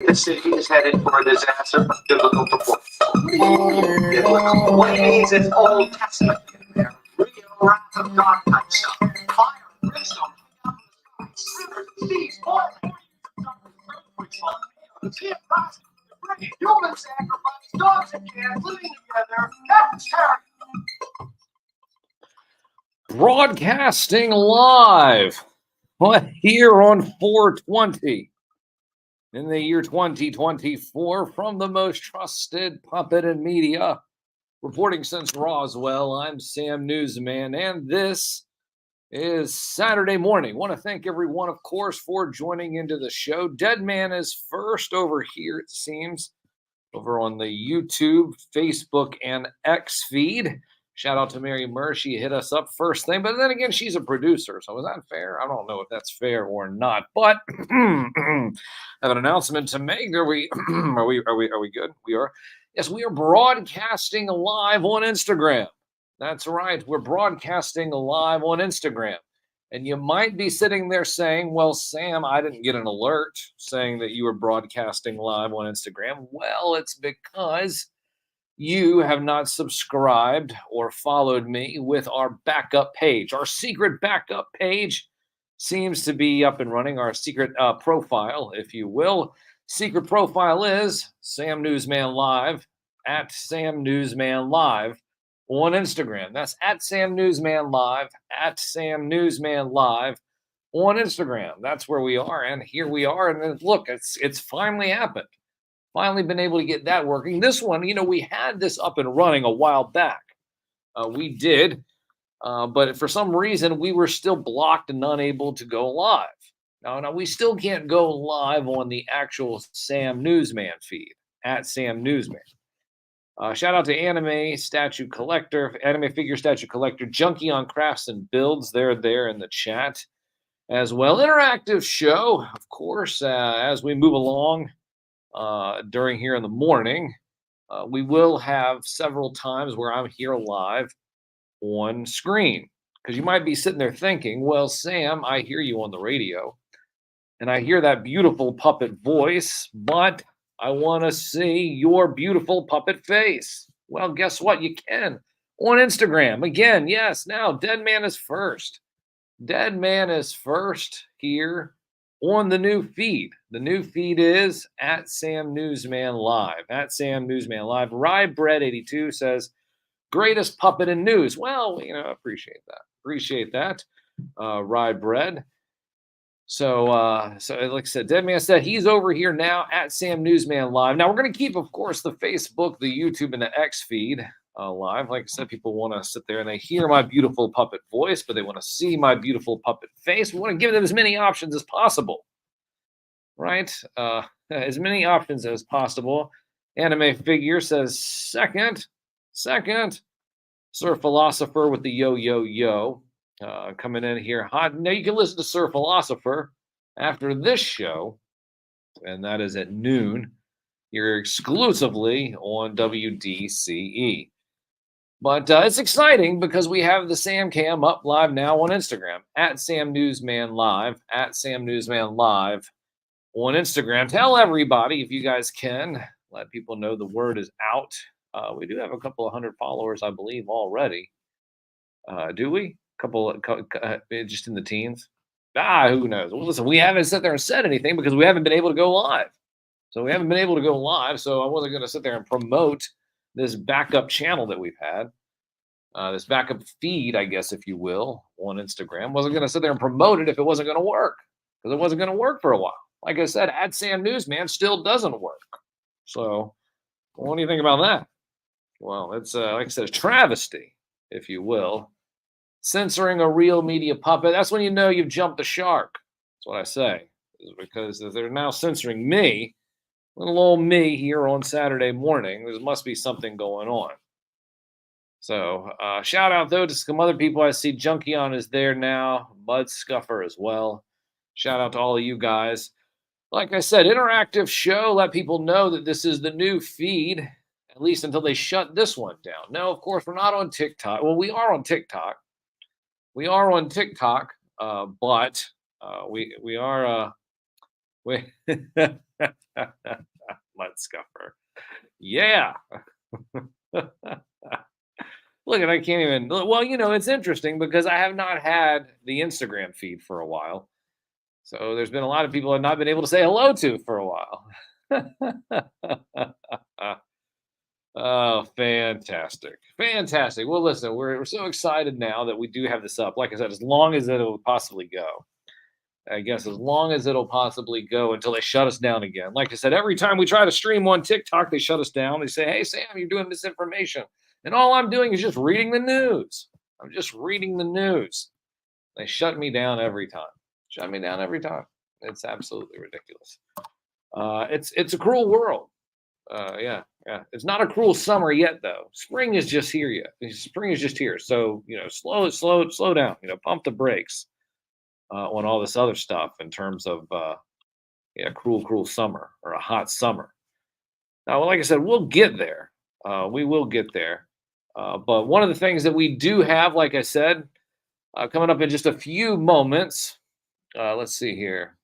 The city is headed for a disaster of biblical proportions. What it means is Old Testament in there. Real wrath of God type stuff. Fire, brimstone, rivers, seas, boiling. Human sacrifice, dogs and cats living together. That's terrible. Broadcasting live here on 420 in the year 2024 from the most trusted puppet in media, reporting since Roswell. I'm Sam Newsman, and this is Saturday morning. Want to thank everyone, of course, for joining into the show. Dead Man is first over here, it seems, over on the YouTube, Facebook, and X feed. Shout out to Mary Murr. She hit us up first thing, but then again, she's a producer. So is that fair? I don't know if that's fair or not. But I have an announcement to make. Are we good? We are. Yes, we are broadcasting live on Instagram. That's right. We're broadcasting live on Instagram. And you might be sitting there saying, well, Sam, I didn't get an alert saying that you were broadcasting live on Instagram. Well, it's because you have not subscribed or followed me with our backup page. Our secret backup page seems to be up and running, our secret profile, if you will. Secret profile is Sam Newsman Live, at Sam Newsman Live on Instagram. That's at Sam Newsman Live, at Sam Newsman Live on Instagram. That's where we are, and here we are. And then, look, it's finally happened. Finally been able to get that working. This one, we had this up and running a while back. We did, but for some reason, we were still blocked and unable to go live. Now, we still can't go live on the actual Sam Newsman feed, at Sam Newsman. Shout out to Anime Statue Collector, Anime Figure Statue Collector, Junkie on Crafts and Builds. They're there in the chat as well. Interactive show, of course, as we move along. During here in the morning, we will have several times where I'm here live on screen, because you might be sitting there thinking, well, Sam, I hear you on the radio and I hear that beautiful puppet voice, but I want to see your beautiful puppet face. Well, guess what? You can on Instagram. Again, yes, now Dead Man is first. Dead Man is first here on the new feed. The new feed is at Sam Newsman Live. At Sam Newsman Live. RyeBread82 says, greatest puppet in news. Well, appreciate that. Appreciate that, RyeBread. So like I said, Dead Man said he's over here now at Sam Newsman Live. Now, we're going to keep, of course, the Facebook, the YouTube, and the X feed live. Like I said, people want to sit there and they hear my beautiful puppet voice, but they want to see my beautiful puppet face. We want to give them as many options as possible, right? As many options as possible. Anime Figure says second. Sir Philosopher with the yo. Coming in here hot. Now you can listen to Sir Philosopher after this show, and that is at noon. You're exclusively on WDCE. But it's exciting because we have the Sam Cam up live now on Instagram, at Sam Newsman Live, at Sam Newsman Live on Instagram. Tell everybody, if you guys can, let people know the word is out. We do have a couple of hundred followers, I believe, already. Do we? Just in the teens. Who knows? Well, listen, we haven't sat there and said anything because we haven't been able to go live. So I wasn't going to sit there and promote this backup channel that we've had, this backup feed, I guess, if you will, on Instagram. Wasn't going to sit there and promote it if it wasn't going to work, because it wasn't going to work for a while. Like I said, at Sam Newsman still doesn't work. So what do you think about that? Well, it's, like I said, a travesty, if you will. Censoring a real media puppet, that's when you know you've jumped the shark. That's what I say. Because they're now censoring me, little old me here on Saturday morning. There must be something going on. So shout out, though, to some other people. I see Junkion is there now. Bud Scuffer as well. Shout out to all of you guys. Like I said, interactive show. Let people know that this is the new feed, at least until they shut this one down. No, of course, we're not on TikTok. Well, we are on TikTok. We are on TikTok, but we are Mud scuffer. Yeah. Look, and I can't even. Well, it's interesting because I have not had the Instagram feed for a while. So there's been a lot of people I've not been able to say hello to for a while. Oh, fantastic. Fantastic. Well, listen, we're so excited now that we do have this up. Like I said, as long as it'll possibly go. I guess as long as it'll possibly go until they shut us down again. Like I said, every time we try to stream on TikTok, they shut us down. They say, "Hey, Sam, you're doing misinformation." And all I'm doing is just reading the news. I'm just reading the news. They shut me down every time. Shut me down every time. It's absolutely ridiculous. It's a cruel world. Yeah. It's not a cruel summer yet, though. Spring is just here yet. Spring is just here. So slow down. Pump the brakes on all this other stuff in terms of cruel summer or a hot summer. Now, like I said, we'll get there. We will get there. But one of the things that we do have, like I said, coming up in just a few moments. Let's see here.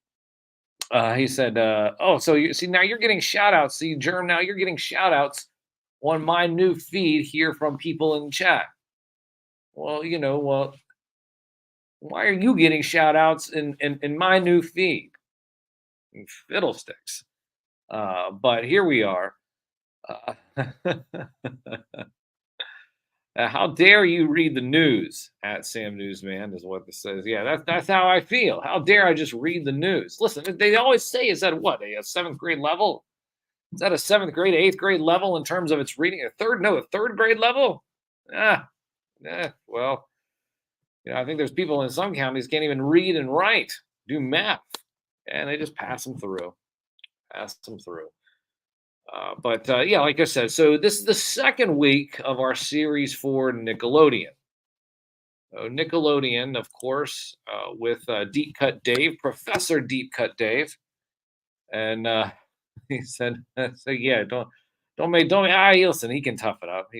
He said, so you see, now you're getting shout outs. See, Germ, now you're getting shout outs on my new feed here from people in chat. Well, why are you getting shout outs in my new feed? Fiddlesticks. But here we are. How dare you read the news at Sam Newsman is what this says. Yeah, that's how I feel. How dare I just read the news? Listen, they always say, is that what, a seventh grade level? Is that a seventh grade, eighth grade level in terms of its reading? A third grade level? Well, I think there's people in some counties can't even read and write, do math, and they just pass them through. But like I said, so this is the second week of our series for Nickelodeon. Nickelodeon, of course, with Deep Cut Dave, Professor Deep Cut Dave, and he said, "So yeah, don't listen. He can tough it up.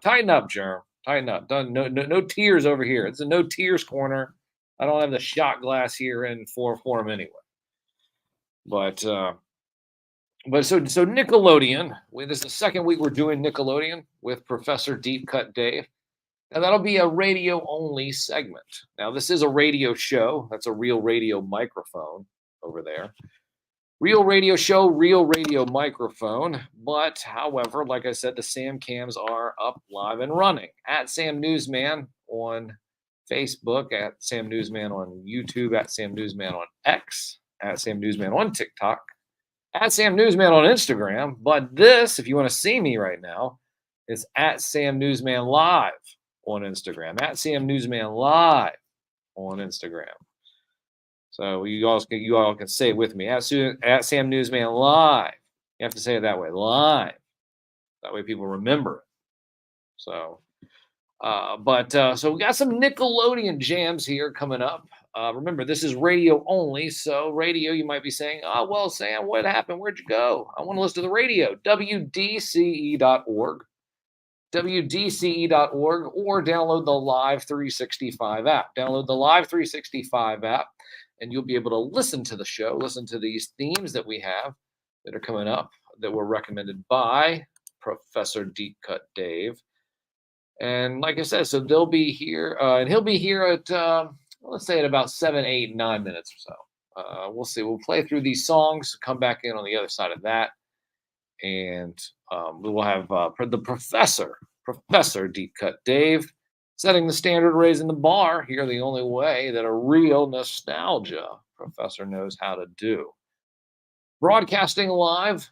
Tighten up, Germ. Tighten up. No tears over here. It's a no tears corner. I don't have the shot glass here in for him anyway. But so Nickelodeon. This is the second week we're doing Nickelodeon with Professor Deep Cut Dave. Now that'll be a radio only segment. Now this is a radio show. That's a real radio microphone over there. Real radio show, real radio microphone. But however, like I said, the Sam Cams are up, live and running at Sam Newsman on Facebook, at Sam Newsman on YouTube, at Sam Newsman on X, at Sam Newsman on TikTok, at Sam Newsman on Instagram. But this, if you want to see me right now, is at Sam Newsman Live on Instagram, at Sam Newsman Live on Instagram. So you all can say it with me, at Sam Newsman Live. You have to say it that way, live. That way people remember it. So, so we got some Nickelodeon jams here coming up. Remember, this is radio only. So radio, you might be saying, "Oh, well, Sam, what happened? Where'd you go? I want to listen to the radio." WDCE.org. WDCE.org, or download the Live 365 app. Download the Live 365 app, and you'll be able to listen to the show, listen to these themes that we have that are coming up that were recommended by Professor Deep Cut Dave. And like I said, so they'll be here, and he'll be here at, let's say at about 7, 8, 9 minutes or so. We'll see. We'll play through these songs, come back in on the other side of that. And we will have the Professor Deep Cut Dave, setting the standard, raising the bar here the only way that a real nostalgia professor knows how to do. Broadcasting live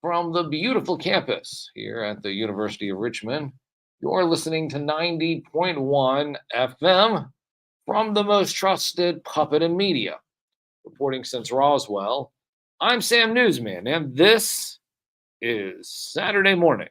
from the beautiful campus here at the University of Richmond. You're listening to 90.1 FM from the most trusted puppet in media. Reporting since Roswell, I'm Sam Newsman, and this is Saturday morning